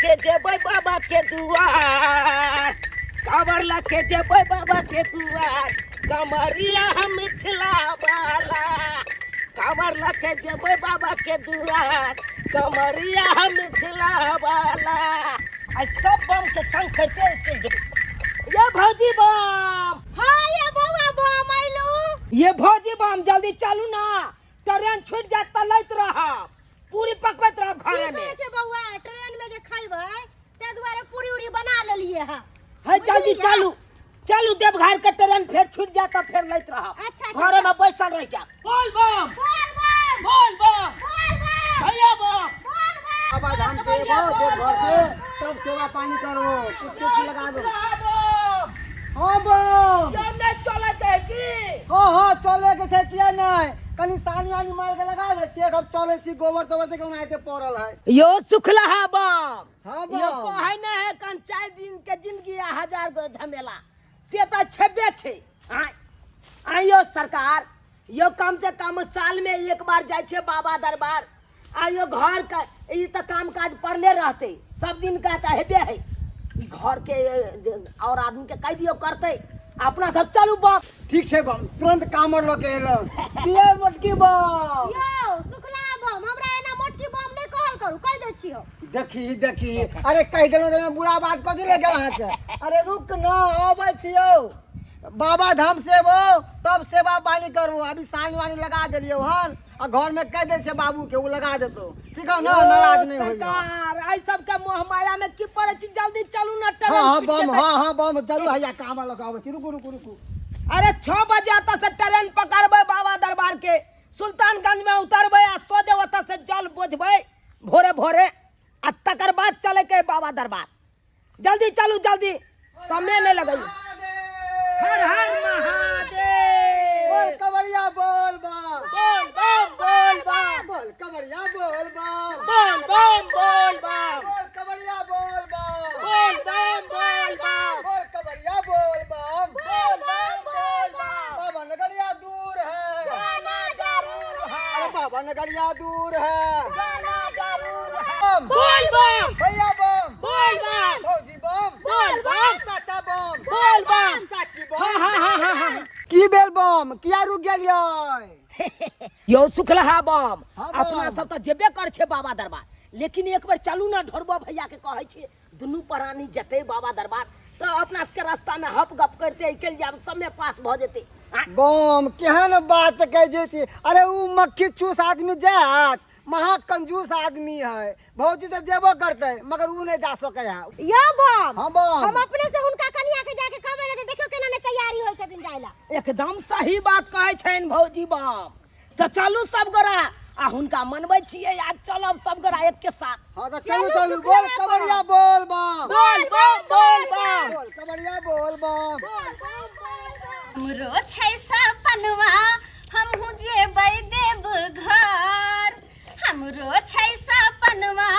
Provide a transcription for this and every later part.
लेके जेबै बाबा के दुआर, कांवर लेके जेबै बाबा के दुआर, कमरिया हम मिथिला वाला, कांवर लेके जेबै बाबा के दुआर, कमरिया हम मिथिला वाला। आ सब बम के संग कैसे ये भौजी बम। हाँ ये बउआ बम आइलू। ये भौजी बम जल्दी चालू ना, ट्रेन छूट जात त लैत रह, पूरी पकबैत रह खाने में। ठीक छै बउआ, ट्रेन में जे खइबै ते दुआरे पूरी उरी बना लेलिए है। है जल्दी चालू चालू, देवघर के ट्रेन फिर छूट जात त फिर लैत रह। अच्छा घरे में बैसल रह जा। बोल बम बोल बम बोल बम बोल बम भैया बम। बोल बम। बाबा धाम से देवघर से सब सेवा पानी करो, कुछ लगा दो। हाँ बम, ये नहीं चले के की? हाँ चले के छै किया नहीं, कनी सानी आनी मार के लगा दे छियै, अब चले छी गोबर तोबर देके उनाइते पड़ल है। यो सुखला है बम। हाँ यो बम, कहै न है कन 4 दिन के जिंदगी आ 1000 गो झमेला से त छेबे छै। आइयो सरकार, यो कम से कम साल में एक बार जाय छे बाबा दरबार। आइयो घर का ई त काम काज पड़ले रहते, सब दिन का त हेबे है। ई घर के और आदमी के कह दियो करते, अपना सब चलू बम। ठीक छै बम, तुरंत कामर ल के एलो। किया मोटकी बम, यो सुखला बम, हमरा एना मोटकी बम नहीं कहल करू, कह दे छियो। देखी अरे कह देलो त बुरा बात कथी ले गेल अहाँ के। अरे रुक न, आबै छियो बाबा धाम से वो तब सेवा पानी करू। अभी सानी वानी लगा देलियो हन, और घर में कह दे छै बाबू के वो लगा देतो, ठीक है ना, नाराज नहीं होइयो। सरकार आई सब के मोह माया में की पड़े छी, जल्दी चलू ना ट्रेन हाँ छूट बम, जेतै। हाँ बम, चलू हैया कामर लगाओ। रुकू। अरे 6 बजे आता से ट्रेन पकड़बै बाबा दरबार के, सुल्तानगंज में उतरबै आ सोजे ओतऽ से जल बोझबै भोरे भोरे, आ तकर बाद चले के बाबा दरबार। जल्दी चलू जल्दी, समय नहीं लगई। हर हर महादेव। बोल कवरिया बोल बम, बोल बम बोल बम बोल कवरिया बोल बम, बोल बम बोल बम बोल कवरिया बोल बम, बोल बम बोल बम बोल कवरिया बोल बम। बोल बम बोल बम। बाबा नगरिया दूर है, जाना जरूर अरे है, बाबा नगरिया दूर है। जाना जरूर है। बम, बोल बम भैया बम, बोल बम भौजी बम, बोल बम चाचा बम, बोल बम। चाची हाँ बम। की बेल बम, किया रुक गेलियै? यो सुखलहा बम, हाँ बम। अपना सब तो जेबे कर छे बाबा दरबार, लेकिन एक बार चलू ना ढोरबा भैया के कहै छे, दुनू प्राणी जते बाबा दरबार तो अपना सबके रास्ता में हप गप करते निकल जाब, समय पास भ जेते। बम केहन बात कह जेती, अरे उ मक्खी चूस आदमी जात, महा कंजूस आदमी है। भौजी तो जेबो करते मगर उ नहीं जा सके है। यो बम, हाँ बम, हम अपने से हुनका कनिया के जाके कहबे ने, देखियो केना ने तैयारी होय छथिन जायला। एकदम सही बात कहै छन भौजी बम। तो चलू सब गोरा आ हुनका मनबै छियै, आज चलब सब गोरा एक के साथ। हाँ तो चलू बोल कवरिया बोल बम, बोल बम बोल बम बोल कवरिया बोल बम। हमरो छै सपनवा, हमहु जेबै देवघर। हमरो छै सपनवा,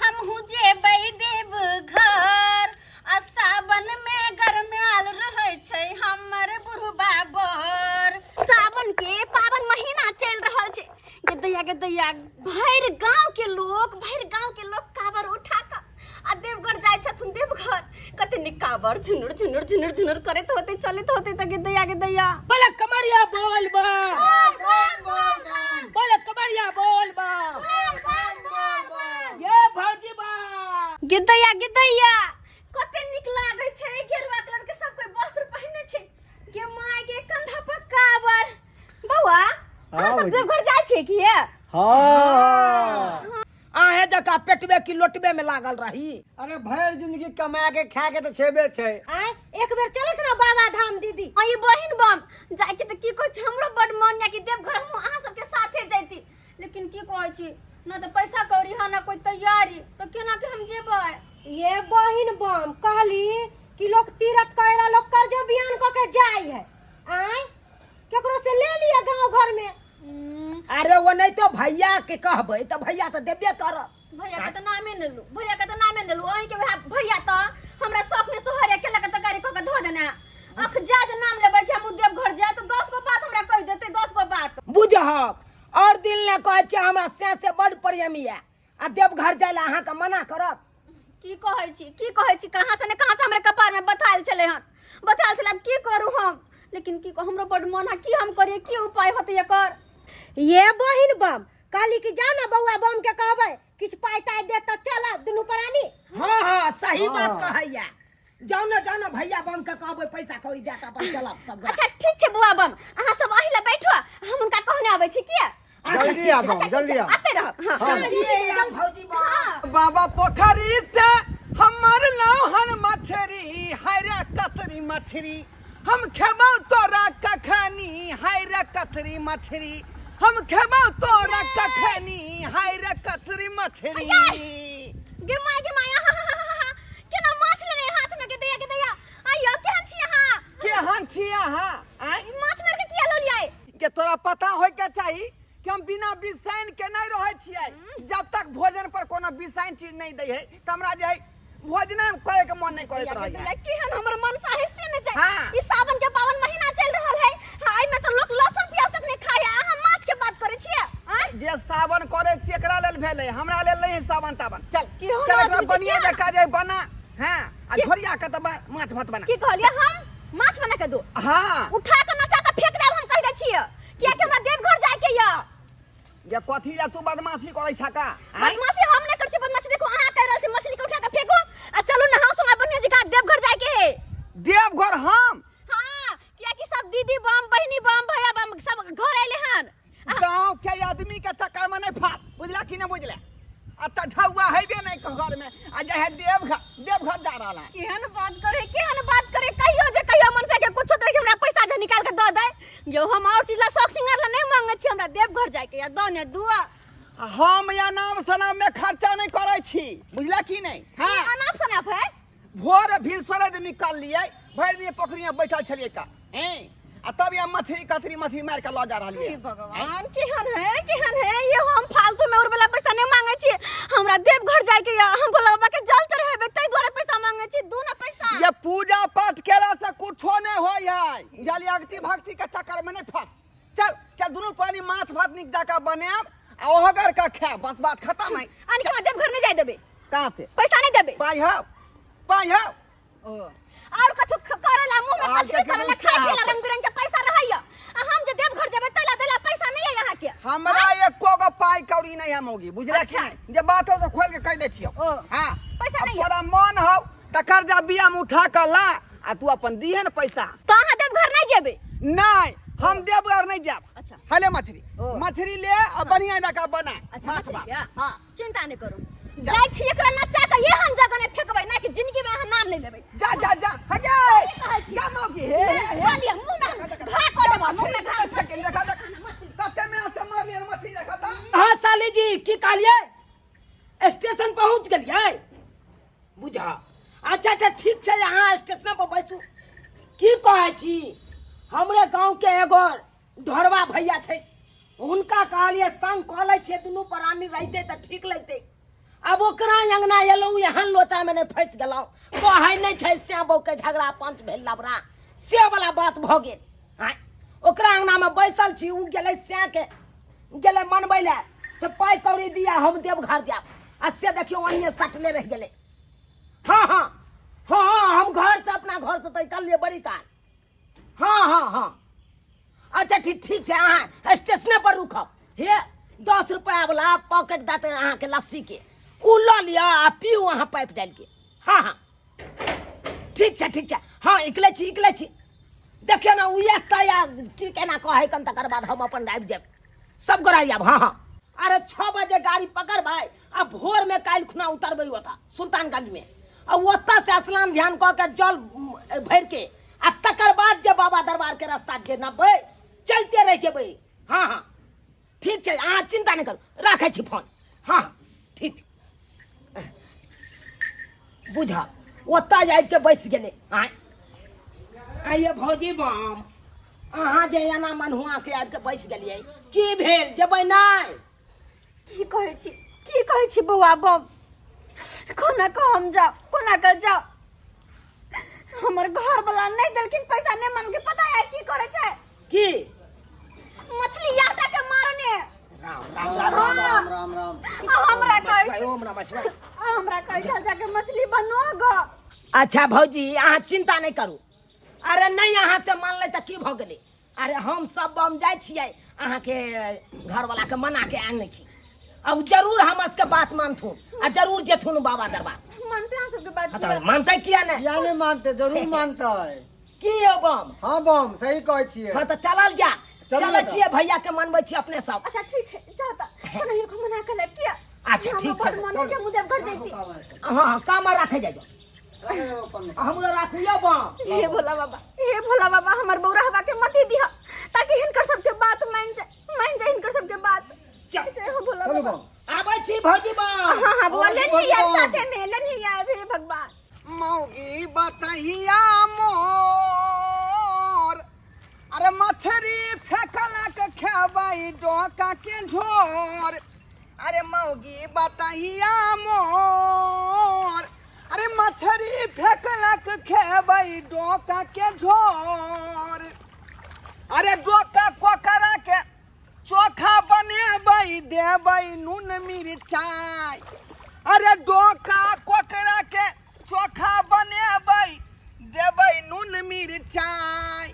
हमहु जेबै देवघर। आ सावन में गरमाल रहै छै हमर बुढ़बा बर। सावन के पावन महीना चल रहल छै, गदैया भैर गांव के लोग कावर उठा के आ देवघर जाय छथुन देवघर। कते नि कावर झुनुर करत होते, चलत होते त गदैया। बोले कमरिया बोल बम, बोले कमरिया बोल बम। ये भौजी बम। गदैया कते निक लागे छै, गेरुआ कलर के सब कोई वस्त्र पहिने छै, के माय के कंधा पर कावर। बौआ अहाँ सब देवघर जाय छियै कि? हाँ आहे जका पेटबे की लोटबे में लागल रही। अरे भर जिंदगी कमा के खा के तो छेबे छै। आय एक बेर चलत ना बाबा धाम दीदी। आई बहिन बम जाय के त की कहै छै, हमरो बड मन या कि देवघर हम अहाँ सब के साथे जैती, लेकिन की कहै छी ना तो पैसा कौड़ी है ना कोई तैयारी, तो केना के हम जेबै? ये बहिन बम कहली कि लोग तीरथ करेला, लोग कर्ज बियान क के जाय है। आय केकरो से ले लिया गांव घर में। अरे वो नहीं तो भैया के कहबै तो भैया तो देबे करत। भैया के त नामे न लू, अही के भैया त हमरा शौक में सोहरे के लगे त गाड़ी क के धो देना। अख जा नाम लेबै कि हम देवघर जाय त 10 गो बात हमरा कह देते, 10 गो बात। बुझहक और दिल ने कहै छै हमरा से बड़ प्रेमी है, आ देवघर जाय ला अहाँ के मना करत। की कहै छी कहाँ से हमरे कपार में बताल चले हन बताल चले अब की करू हम लेकिन की हमरो बड मन है की हम करिए की उपाय होते एकर ये बहिन बम काली की जाना बउआ बम के कहबै किछ पाई ताई दे त चल दुनू प्राणी। हाँ हाँ सही हाँ। बात कहैया जाना भैया बम के कहबै पैसा कौड़ी दे के अपन चलब सब गोरा। अच्छा ठीक छै बुआ बम अहाँ सब अहि ले बैठो हम उनका कहने आबै छी किया जल्दी आ बम जल्दी आ। आते रह हां हाँ, ये आ भौजी बम। बाबा पोखरी से हमर लौहन मछरी हाय रे कतरी मछरी हम खेबौ तोरा कखनी हाय रे कतरी मछरी हम खेबौ तोरा कखनी हाय रे कतरी मछरी। गे माय केना माछ लेने हाथ में के दैया आइयो केहन छी अहाँ केहन छी अहाँ आय माछ मार के किया लोलियै के तोरा पता होय के चाही कि हम बिना बिसाइन के नहीं रहे छियै जब तक भोजन पर कोनो बिसाइन चीज नहीं दै है त हमरा जे है भोजन करे के मन नहीं करत रहै केहन हमर मन साहे से न जाय हाँ। ई सावन के पावन महीना चल रहल है आई में तो लोग लहसुन प्याज तक नहीं खाया अहाँ माछ के बात करे छियै जे सावन करे तेकरा लेल भेलै हमरा लेल नहीं सावन तावन चल केहन चल आदमी एकरा छी बनिया किया? जका जे बना हां आ झोरिया के त माछ भात बना की कहलियै हम माछ बना के दो हां उठा के नचा के फेंक देब हम कह दै छियै किया कि हमरा देवघर जाय के य जे कथी जा तू बदमाशी करै छका बदमाशी हम नहीं कर छी बदमाशी देखो अहाँ कह रहल छी मछली के उठा के फेंको आ चलू नहाओ सोना बनिया जी का देवघर जाय के है देवघर हम हां किया कि सब दीदी बम बहिनी बम भैया बम सब घर आइले हन गांव के आदमी के चक्कर में नहीं फंस बुझला कि नहीं बुझले आ त ढौआ हेबे नहीं घर में आ जे है देवघर जा रहल है केहन बात करे कहियो मन से के कुछो तो हमरा पैसा जे निकाल के द दे यो हम और चीज ला शौक सिंगार ला नहीं मांगे छी हमरा देवघर जाय के या दने दुआ हम या नाम सनाम में खर्चा नहीं करे छी बुझला कि नहीं हां हां अनाप शनाप है भोर भिनसरे दिन निकल लिए भर दिन पोखरी में बैठल छलिए का हैं आ तब ये मछली कतरी मछली मार के ल जा रहलिए हे भगवान केहन है ये हम फालतू में और वाला पैसा नहीं मांगे छी हमरा देवघर जाय के या हम भोला बाबा के जल चढ़ेबे तै द्वारा पैसा मांगे छी दू ना पैसा ये पूजा पाठ केला से कुछो नहीं होय है जली अगति भक्ति के चक्कर में नहीं फंस चल दोनों पानी माछ भात निक जाका बनाब आ ओहगर का खा बस बात खत्म है आनी के देवघर नहीं जाय देबे कहां से पैसा नहीं देबे पाई हो और कछु करेला मुंह में आज कछु के करेला गुस्सा खाए है। के रंग बिरंग के पैसा रहैया आ हम जे देवघर जेबे तैला देला पैसा नहीं है यहाँ के हमरा एको गो पाई कौड़ी नहीं हम होगी बुझला कि अच्छा। नहीं जे बात हो तो खोल के कह दे छियो ओ, हां पैसा अब नहीं है। तोरा मन हो त कर्जा बिया में उठा के ला आ तू अपन दिहे न पैसा तो अहाँ देवघर नहीं जेबे नहीं हम देवघर नहीं जाब अच्छा। हले मछली ओ। मछली ले और बढ़िया जगह बना अच्छा माछ मछली भात। क्या हाँ चिंता नहीं करू जाय छी एकरा नचा के ये हम जगह ने फेकबै ना कि जिंदगी में अहाँ नाम नहीं लेबै जा हगे कहै छी। जा मौगी हे बोलिए मुंह में घा कर देबो मुंह में घा फेंक देखा देख कते में से मार लिया मछली देखा ता हाँ साली जी की कहलिए स्टेशन पहुंच गेलिए बुझा अच्छा ठीक छै अहाँ स्टेशन पर बैसू की कहै छी हमरे गांव के एगो ढोरवा भैया छै हुनका कहलिए संग कॉलेज छै दुनू प्राणी रहते त ठीक लगते अब ओकरा अंगना एलहुँ एहन लोचा में नहीं फंस गेलहुँ कहै नहीं छै श्याम बहू के झगड़ा पंच भेल लबड़ा से वाला बात भ गेल आय ओकरा अंगना में बैसल छी उ गेलै श्याम के गेलै मनबै ले से पाई कौड़ी दिया हम देवघर जाब आ से देखियो अन्य सटले रह गेलै हाँ हम घर से अपना घर से निकलिए बड़ी काल हाँ अच्छा ठीक छै अहाँ स्टेशन पर रुकब हे 10 रुपया वाला पॉकेट देते अहाँ के लस्सी के उ ल लिया आ पीऊ अहाँ पाइप डाल के हाँ ठीक छै हाँ निकले छी देखियो ना उहे तया की केना कहे कन तकर बाद हम अपन आबि जाब सब गोरा आब हाँ अरे 6 बजे गाड़ी पकड़बै आ भोर में काल्हि खुना उतरबै ओता सुल्तानगंज में आ ओतऽ से स्नान ध्यान कऽ के जल भर के आ तकर बाद जे बाबा दरबार के रास्ता जे नब्बै चलते रह जेबै हाँ ठीक छै अहाँ चिंता नहीं करू राखै छी फोन हाँ ठीक बुझा ओतऽ आबि के बैस गेलै आइए भौजी बम अहाँ जे एना मनहुआ के आबि के बैस गेलियै की भेल जेबै नहि की कहै छी बौआ बम कोना को हम जाओ कोना कर जाओ हमर घर वाला नहीं देलखिन पैसा नहीं मांगे पता है की करे छै की मछली याटा के मारने राम राम हमरा कहै ओम नमः शिवाय हमरा कैठल जाके मछली बनो गो। अच्छा भौजी अहाँ चिंता नहीं करू। अरे नहीं अहाँ से मान ले तो की भ गेलै। अरे हम सब बम जाय छियै अहाँ के घर वाला के मना के आने छी। अब जरूर हम इसके बात मानथुन आ जरूर जेथुन बाबा दरबार। मानते हैं सबके बात हाँ, तो मानते किया नहीं? किया नहीं मानते, जरूर मानता है। की हो बम? हाँ बम सही कहै छियै। हाँ तो चलल जा। चलू चले बेटा। छियै भैया के मनबै छी अपने सब। अच्छा ठीक है जाता नहीं को मना कर ले किया। अच्छा, ठीक छै। मन के मुदे घर जैती। हाँ काम रखे जाइयो। हमरा राखियो बम। हे भोला बाबा हमर बौरा हवा के मत दिया ताकि हिनकर सबके बात मान जाए हिनकर सबके बात। चल। जय हो भोला चलो बाबा। बम। आबै छी भौजी बम। हाँ बोले नहीं यार भगवान। साथे मेले नहीं आए हे भगवान। मौगी बतहिया मोर, अरे मछरी फेंकला के खेबै डोका के झोर। अरे मौगी बतहिया मोर, अरे मछरी फेंकला के खेबै डोका के झोर। अरे डोका कोकरा के चोखा बनेबै देबै नून मिरचाई। अरे डोका कोकरा के चोखा बनेबै देबै नून मिरचाई।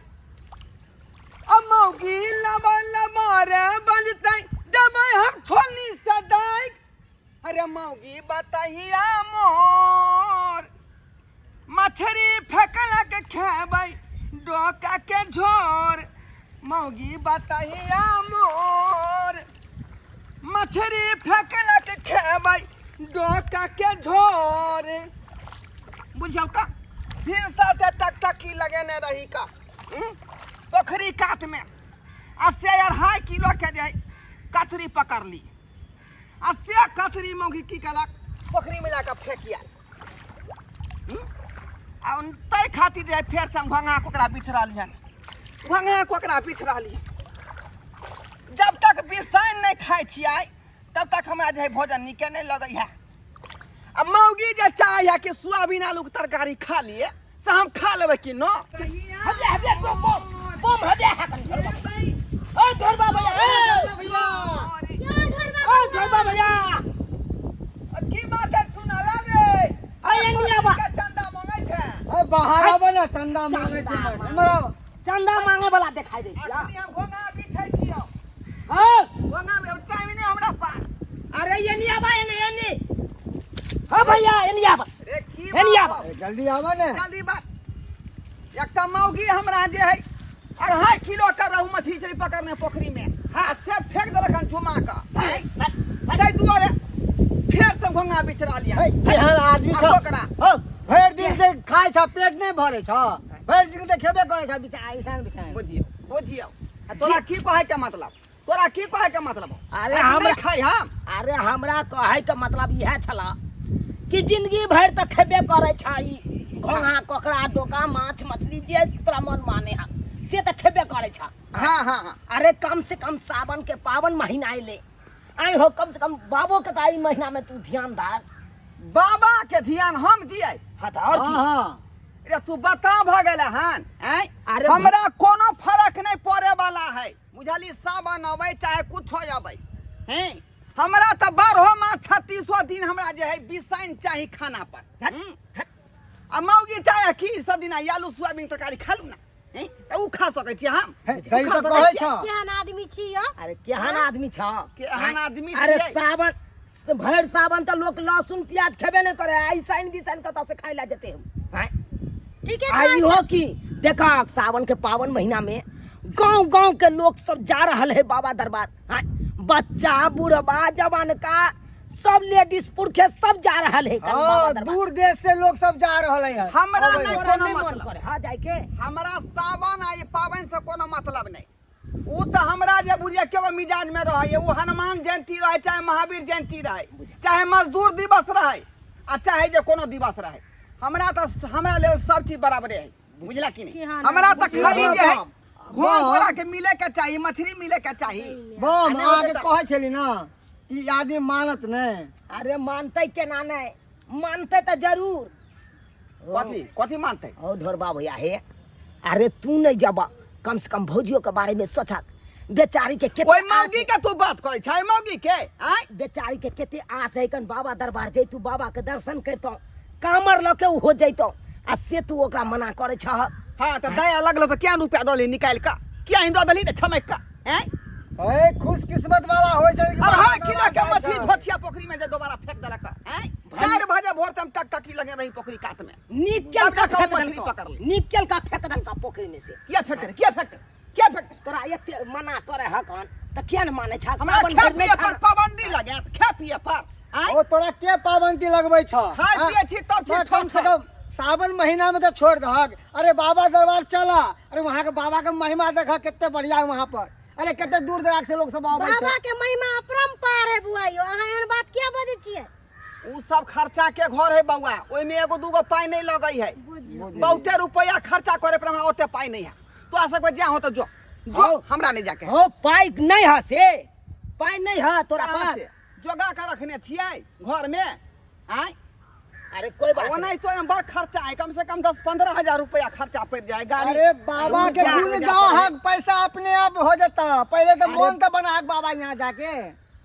मौगी लबरे बनतै देबै हम छोलनी सदाई। अरे मौगी बतहिया मोर, मछरी फेंकला के खेबै डोका के झोर। मौगी बतहिया मोर, मछरी फेंकला के खेबै डोका के झोर। बुझौ का फिर से टकटकी लगेने रही का पोखरी काट में आ से 2.5 किलो के जे कतरी पकड़ ली आ से कतरी मौगी की कलक पोखरी में जाकर फेंकिया। आ तै खातिर जे फेर से घोंघा कोकरा बिछ रहलियन। घोंघा कोकरा बिछ रहलियन। जब तक बिसाइन नहीं खाई छियै तब तक हमरा जे भोजन नीके नहीं लगै है। अब मौगी जे चाहे कि सोयाबीन आलू के तरकारी खा लिए से हम खा लेबै कि न। हटे हटे बम बम हटे हकन ओ धरबा भैया ओ धरबा भैया की बात है सुनाला रे। अयनिया बा चंदा मांगे छे। ए बाहर आबे ना चंदा मांगे छे। हमरा चंदा मांगे वाला दिखाई दे छिया। हम घोंघा बिछै छियो। हां घोंघा में टाइम नहीं हमरा पास। अरे यनिया बा एनी हां भैया एनिया बा रे की एनिया बात बा है? जल्दी आवा ने। जल्दी बात। एकटा मौगी हमरा जे है 2.5 किलो का रहू मछली छै पकड़ने पोखरी में। आ से फेंक देलखन झुमा का। तै दुआरे फेर से घोंघा बिछ रहलिया। केहन आदमी छ कोकरा हो भरि दिन से खाइ छ पेट नहीं भरे छ भरि दिन त खेबे करे छ बिचा ऐसान बिचाए बुझियो आ तोरा की कहे के मतलब तोरा की कहे के मतलब अरे हम हमरा खाई हम अरे हमरा कहे के मतलब यह छला कि जिंदगी भर तक खेबे करे छाई घोंघा कोकरा डोका माछ मछली जे तोरा मन माने हा से त खेबे करे छा। हां हां हां अरे कम से कम सावन के पावन महीना आइले आई हो कम से कम बाबो के ताई महीना में तू ध्यान दार। बाबा के ध्यान हम दिए। हाँ तो और की? रे तू बता भ गेला हन हैं। अरे हमरा कोनो फर्क नहीं पड़े वाला है बुझली। सावन अबै चाहे कुछ हो अबै हैं हमरा त 12 माह 36 दिन हमरा जे है बिसाइन चाही खाना पर। आ मौगी चाहे की सब दिन आलू सोयाबीन तरकारी खालू ना हैं त उ खा सकै छी हम। सही त कहै छ। केहन आदमी छियो? अरे केहन आदमी छ केहन आदमी अरे छियै? सावन भर सावन तो लोग लहसुन प्याज खेबे नहीं करे ऐसाइन बिसाइन कत से खाई ला जेते हम हैं। ठीक है आई हो कि देखा सावन के पावन महीना में गांव गांव के लोग सब जा रहल है बाबा दरबार। हैं बच्चा बूढ़वा जवान का सब लेडीज पुरखे सब जा रहल है बाबा हां दरबार। दूर देश से लोग सब जा रहले हैं। हमरा अबै नहीं हैं। तोरा कोनो नहीं मन मतलब करे हाँ जाए के हमरा सावन आ पावन से कोनो मतलब नहीं। उ त हमरा जे बुझिए केवल मिजाज में रहे उ हनुमान जयंती रहे चाहे महावीर जयंती रहे चाहे मजदूर दिवस रहे आ चाहे जे कोनो दिवस रहे हमरा त हमरा ले सब चीज बराबरे है बुझला कि नहीं। हमरा त खाली जे है घोड़ा घोड़ा के मिले के चाहिए मछली मिले के चाहिए। बम आगे कहै छली ना ई आदमी मानत नहीं। अरे मानते केना नहीं मानते तो जरूर। कथी कथी मानते ओ ढोरबा भैया हे अरे तू नहीं जबा कम से कम भौजियों के बारे में सोचा बेचारी के केते ओइ मौगी के तू बात करे छै मौगी के आय बेचारी के केते आस है कन बाबा दरबार जैतू बाबा के दर्शन करतो कामर ल के हो जैतो आ से तू ओकरा मना करे छ। हां त दया लगलो त क्या रुपया दली निकाल का क्या हिंदो दली त छमक का हैं ए खुश किस्मत वाला होय छै कि अरे हां बाबा किला के दरबार मछली जाय छै। धोतिया पोखरी में जे दोबारा फेंक देलक हैं 4 बजे भोर तक टकटकी लगे रही पोखरी कात में निकल का तब जाके फेंक मछली पकड़ ली। निकल का फेंक दल का पोखरी में से क्या फेंक तोरा एते मना करे हकन त क्या न माने छ। हमरा सावन खा भर में पिए पर पाबंदी लगे त खा पिए पर आय ओ तोरा के पाबंदी लगबै छ खाय पिए छी तब छी कम से कम सावन महीना में तो छोड़ दहक। अरे बाबा दरबार चला, अरे वहाँ के बाबा के महिमा देखा कितने बढ़िया है वहाँ पर। अरे कितने दूर दराज से लोग सब आवे बाबा छै। के महिमा अपरंपार है बुआइयो, अहाँ एहन बात किया बजै छियै? उ सब खर्चा के घर है बउआ, ओइ में एगो दूगो पाई नहीं लगई है। बहुते रुपया खर्चा करे पर हमरा ओते पाई नहीं है। तो आ सकबे जा हो तो जो हाँ। हमरा नहीं जाके हो पाई नहीं है से पाई नहीं है तोरा कहाँ पास। से? जोगा के रखने छियै घर में आय अरे कोई बात वो नहीं नहीं तो में बड़ खर्चा है, कम से कम 10-15 हजार रुपया खर्चा पड़ जाए गाड़ी। अरे बाबा के जा, गुण जा, गाओ जा, हक पैसा अपने आप हो जाता। पहले तो मोन तो बना हक बाबा यहाँ जाके।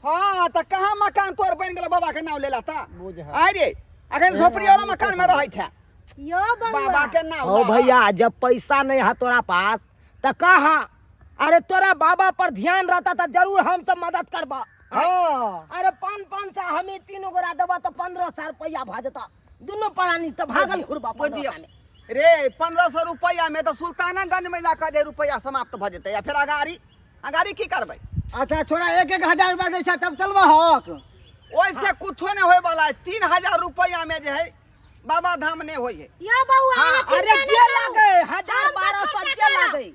हां त कहां मकान तोर बन गेल बाबा के नाम लेला ता बुझ है। आय रे अखन झोपड़ी वाला मकान में रहै था यो बाबा बउआ के नाम हो भैया जब पैसा नहीं है तोरा पास तो कहा अरे तोरा बाबा पर ध्यान रहता तो जरूर हम सब मदद करबा। हाँ अरे 500 से हमें 3 गोरा देबा तो 1500 रुपया भ जता दोनों प्राणी तो भागल खुरबा बुझियो रे 1500 रुपया में तो सुल्तानगंज में जाकर जे रुपया समाप्त भ जेतै या फिर अगाड़ी की करबै। अच्छा छोड़ा 1-1 हजार रुपया दै छै तब चलबा हक। ओइसे कुछो नहीं होय वाला है। 3000 रुपया में जे है बाबा धाम ने होय है। यो बउआ हाँ, अहाँ अरे चिंता जे नहीं लागे करू। 1000-1200 हम सब जे खर्चा लागे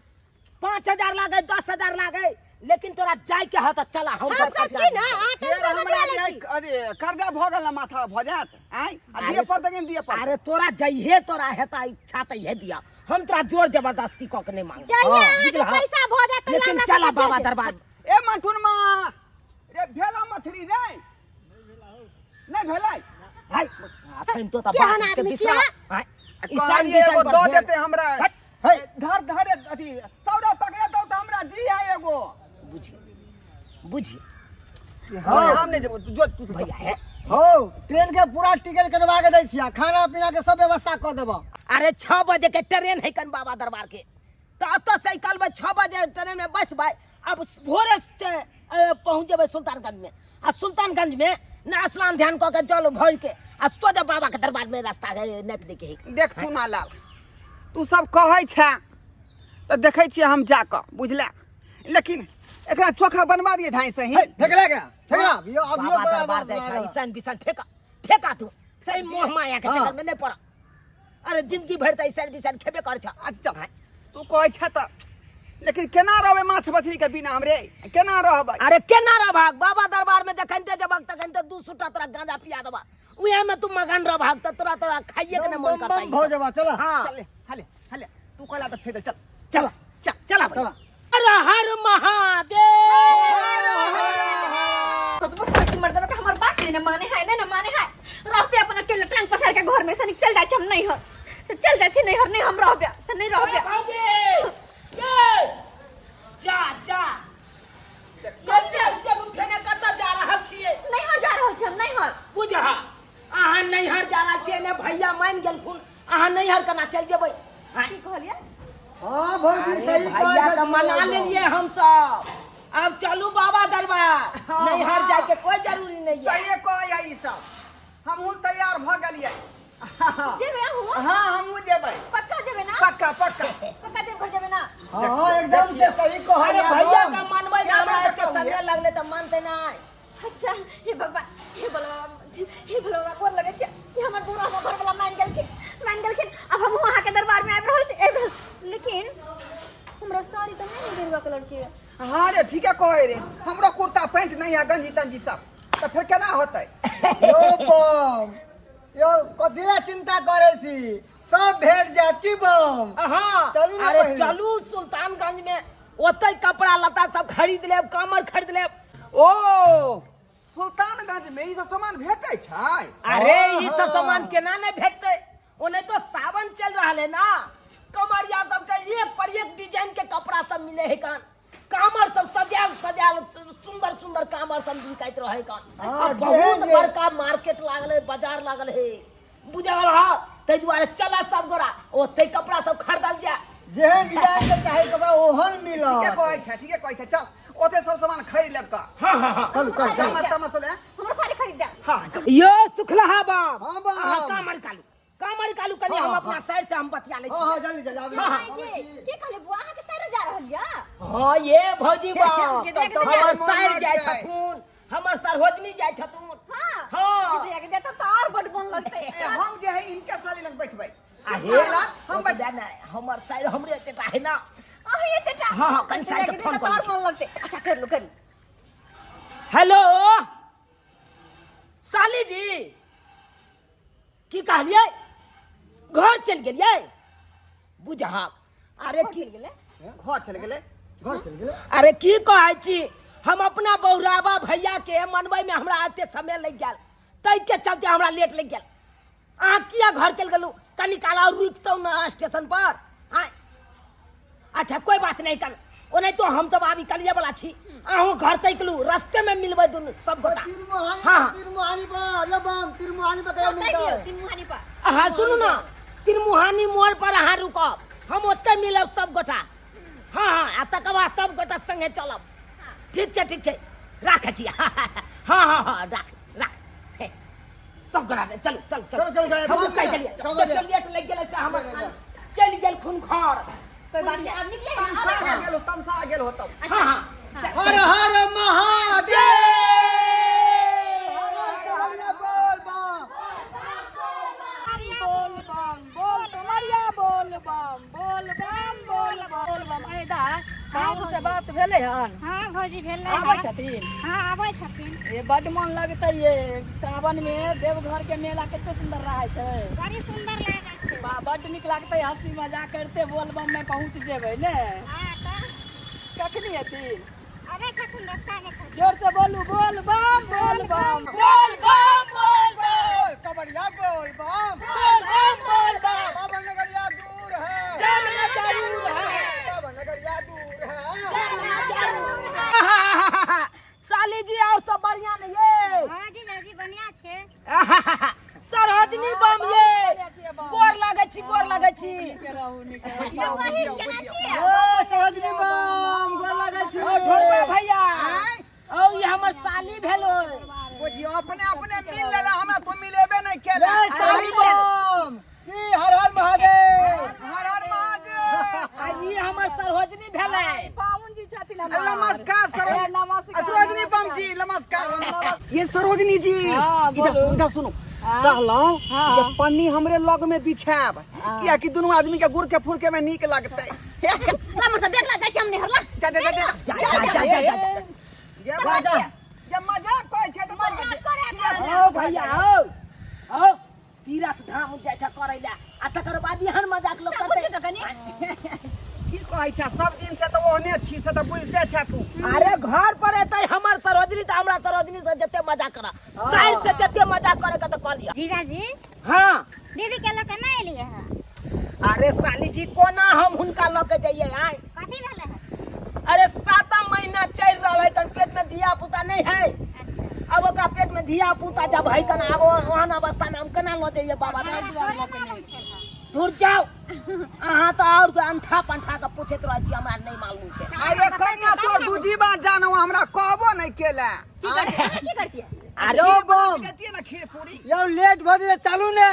5000 लागे 10000 लागे लेकिन तोरा जाय के ह त चला हम हम सब सब खर्चा छी ना, देब। अहाँ फिर टेंशन हमरा मत जे ले है, अरे कर्जा भ गेल ना माथा भ जात आय आ दिए अरे- पर तक दिए पर अरे तोरा जइहे तोरा हेता इच्छा त ये दिया हम तोरा जोर जबरदस्ती क के नहीं मांग चाहिए अहाँ के बुझलहा? पैसा भ जात तो लेकिन हमरा चला सबके बाबा दे देब। दरबार ए मंटून मां रे भेला मछली रे नहीं भेलै हाय अखन तो त केहन बात के आदमी विश्वास छियै? हाय कहलिए एगो दो देते हमरा हट, है धर धरे अथी सौदा पकड़े तो हमरा दी है एगो बुझी हम नहीं जो तू से भैया है हो ट्रेन के पूरा टिकट कटवा के दै छिया, खाना पीना के सब व्यवस्था कर देबा। अरे 6 बजे के ट्रेन है कन बाबा दरबार के तो अत से कल 6 बजे ट्रेन में बस भाई अब भोरे से पहुंच जेबे सुल्तानगंज में आ सुल्तानगंज में ना स्नान ध्यान क के जल भर के आ सोजा बाबा के दरबार में रास्ता है नेप दे के है। देख चुना लाल तू सब कहै छै तो देखै छियै हम जाकर बुझला, लेकिन एकरा चोखा बनवा दिए धाई से ही फेकला क्या फेकला यो अब यो बाबा दरबार जाय छै ईसान बिसान फेका तू ए मोह माया के चक्कर में नहीं पड़ा। अरे जिंदगी भर त ईसान बिसान खेबे कर छ। अच्छा चल तू कहै छै त लेकिन केना रहबै माछ मछली के बिना हमरे केना रहबै। अरे केना रह भाग बाबा दरबार में जखन ते जबक तखन ते 2 सुटा तोरा गांजा पिया देबा उहे में तू मगन रह भाग त तोरा खाइए के न मन बम करता बम हो जाबा चला। हां चल हले हले तू कहला त फेर चल चला चल चला चला। अरे हर महादेव तो कुछ मर्द का हमर बात नहीं ना माने है ना माने है रहते अपन अकेले टांग पसार के घर में से चल जाय हम नहीं हो से चल जाय छी नहीं हर नहीं हम रहबे से नहीं रहबे बाबूजी ये जा जा ये उठे ने कत जा रहल छिए नहीं हर जा रहल छी हम नहीं हर बुझा अहाँ नैहर जा रहल छिए ने भैया मान गेलखुन अहाँ नैहर केना चल जेबै। की कहलिए हाँ भौजी अरे सही भैया का मना लेलिए हम सब अब चलू बाबा दरबार हाँ, नैहर हाँ। जाए के कोई जरूरी नहीं है। सही कहै ई सब हमहू तैयार भ गेलियै। जेबे हो हां हमहू जेबै पक्का जेबे ना पक्का पक्का पक्का देव घर जेबे ना। हाँ एकदम से सही कह अरे भैया का मानबै क्या हमरा बात के कहू संगे ये? लगले त मानते नहीं। अच्छा हे भगवान हे भगवान कोन लगे छै कि हमर बुरा हमर घर वाला मान गेलखिन अब हम वहां के दरबार में आबि रहल छी लेकिन हमरा साड़ी त नहीं गेरुआ कलर के हां रे ठीके कहै रे हमरो कुर्ता पैंट नहीं है गंजी तंजी सब तो फिर केना होतै। यो बम यो कथिला चिंता करे छी सब भेट जात की बम। हाँ चलू ना अरे पहिले। चलू सुल्तानगंज में ओतै कपड़ा लत्ता सब खरीद लेब कमर खरीद लेब। ओ सुल्तानगंज में ई सब सामान भेटै छै। अरे ई सब सामान केना नहीं भेटते ओने तो सावन चल रहा है ना कमरिया सब के एक पर एक डिजाइन के कपड़ा सब मिले है कान कामर सब सजाल सजाल सुंदर सुंदर कामर सब बिकाइत रहे कन हाँ, बहुत जे। बड़का मार्केट लागल है, बाजार लागल है, बुझल हा। तै दुआरे चला सब गोरा ओते कपड़ा सब खरीदल जा। जेहन डिजाइन के चाहे कपड़ा ओहन ठीके मिलत। कहै छै चल ओते सब सामान खरीद लेब का हाँ हाँ हाँ चलू चल चल। हमर तमस ले हमर साड़ी खरीद दे। हां यो सुखलहा बाप हाँ, बाप। कामर कालू कनी हाँ, हम हाँ, अपना साइड से हम बतिया ले हां हां छी। जल्दी जल्दी हाँ, हाँ। के कहले बुआ अहाँ के साइड जा रहल या? हाँ ये भौजी बाप तब तो हमर मन साइड लग जाय जाए। छथुन, हमर सरहोजनी जाय छथुन। हां हाँ देख दे तो तार बड बन लगते। हम जे है इनके साली लग बैठबै आहे हम हम ना हमर साइड हमरे एतेटा है ना। अहे एतेटा। हाँ, हाँ, कनी साइड के फोन करू तार छी। बन लगते। अच्छा कर लो कर। हेलो साली जी की कहलिए घर चल गेलिए बुझा। अरे की गेले घर चल गेले घर चल गेले। अरे की कहै छी हम अपना बहुराबा भैया के मनबै में हमरा आते समय लग गेल, तै के चलते हमरा लेट लग गेल। अहाँ किया घर चल गेलू? कनी काल और रुकतौ ना स्टेशन पर। हाँ अच्छा कोई बात नहीं कर ओने तो हम सब आबी कलिए वाला छी। अहूँ घर से निकलू रास्ते में मिलबै दुनू सब गोटा। हाँ तिरमुहानी पर रे बम तिरमुहानी पर कहियो तै मिलता। तीन मुहानी पर। हाँ सुनू ना तिरमुहानी मोड़ पर अहाँ रुकब, हम ओते मिलब सब गोटा। हाँ हाँ आ तकर बाद सब गोटा संगे चलब। ठीक छै राखै छी। हाँ हाँ हाँ राख हे, सब गोटा चलू चल चलो, चल, चल, हम बात कह कर। देलिए सब बजे। लेट लग गेलै से हम चल, चल। चल गेल खून घर। कोई बात नहीं अब निकले तमसा गेल तमसा गेल होतौ हाँ हाँ हर हर महादेव। हर हर बोल बम। बोल बम बोल कमरिया बोल बम बोल बम बोल बम बोल बम। ऐदा बाबू से बात भेले हन? हाँ भौजी भेल आबै छथिन? हाँ आबै छथिन। ये बड मन लगतै ये सावन में देवघर के मेला कते सुंदर रहै छै। बड़ी सुंदर लागै छै। बड नीक लागतै हंसी मजाक करते बोल बम में पहुंच जेबै ने। हाँ तऽ कखनी एथिन? आबै छथिन रास्ता में छथिन। जोर से बोलू बोल बम बोल बम बोल बम बोल बम कबड़िया बोल बम। बोल बम बोल बम बाबा नगरिया दूर है। जाना जरूर है। बाबा नगरिया दूर है। साली जी और सब बढ़िया नहीं है? हाँ जी बढ़िया छै। सरहदनी बम ये गोर लागै छी गोर लागै छी। के रहू नीक रहू। वही केना छियै? ओ सरजनी बम गोर लागै छी। ओ ढोलबा भैया ओ ये हमर साली भेलो। बुझी अपने अपने मिल लेला हमरा तो मिलेबे नहीं केला जय साईं बम की हर हर महादेव। हर हर महादेव आ ये हमर सरहदनी भेलै। पावन जी छथिन हमार। नमस्कार सरोजनी नमस्कार सरोजनी बम जी नमस्कार ये सरोजनी जी हाँ, इधर बोलू। इधर सुनो हाँ। कहलौं हाँ। जे पन्नी हमरे लग में बिछाब किया कि दुनू आदमी के गुड़ के फुरके में नीक लगतै हमर सब देखला कैसे हमने हरला। जा जा जा जा ये मजाक कहै छै त मजाक करे ओ भैया ओ तीरथ धाम जाय छ करै ला आ तकर बाद एहन मजाक लोग सब करतै। कुछ तो कनी की कहै छै सब दिन से त ओहने छी से त बुझते छै तू अरे घर पर एतै हमर सरोजनी त हमरा सरोजनी से जते मजाक कर साइड से जते मजाक करे के त कर लिया। जीजाजी हाँ दीदी के लऽ के नहीं एलियै है। अरे साली जी कोना हम हुनका लऽ के जइए आइ? कथी भेलै है? अरे 7 महीना चल रहा है कन पेट में धिया पुता नहीं है। अच्छा अब ओकरा पेट में धिया पुता जब है कन अब ओहन अवस्था में हम केना लऽ जाइए बाबा? दूर जाओ अहाँ तो और अंठा पंठा के पूछैत रह छी हमरा नहीं मालूम छै। अरे कन्या तोर दूजी बार जानू हमरा कहबो नहीं केला की करती है? अरे बम कहतिए ना खीर पूरी यो लेट भ जे चालू ने।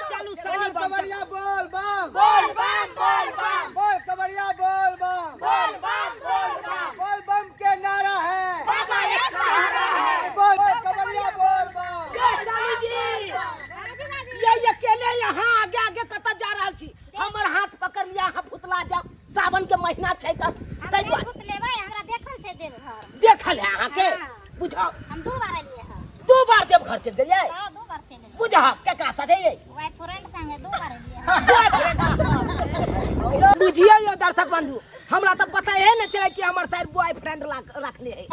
चलू बोल साली बम कबड़िया बोल बम। बोल बम बोल बम बोल कबड़िया बोल बम। बोल बम बोल बम बोल बम के नारा है। बाबा एक सहारा है। बोल कबड़िया बोल बम। ये साली जी ये अकेले यहाँ आगे आगे कत जा रहल छी? हमर हाथ पकड़ लिया अहाँ भुतला जाओ सावन के महीना छै कन तै दुआरे भूत लेबै हमरा देखल छै देवघर। देखल है अहाँ के हाँ। बुझाओ हम 2 बार एलियै है। 2 बार देवघर चल गेलियै। हाँ 2 बार चलि एलियै। बुझाओ केकरा साथे ये वाइफ फ्रेंड संगे 2 बार एलियै है। बुझिए यो दर्शक बंधु हमरा तो पता है न चले कि हमर साइड बॉयफ्रेंड रखले है।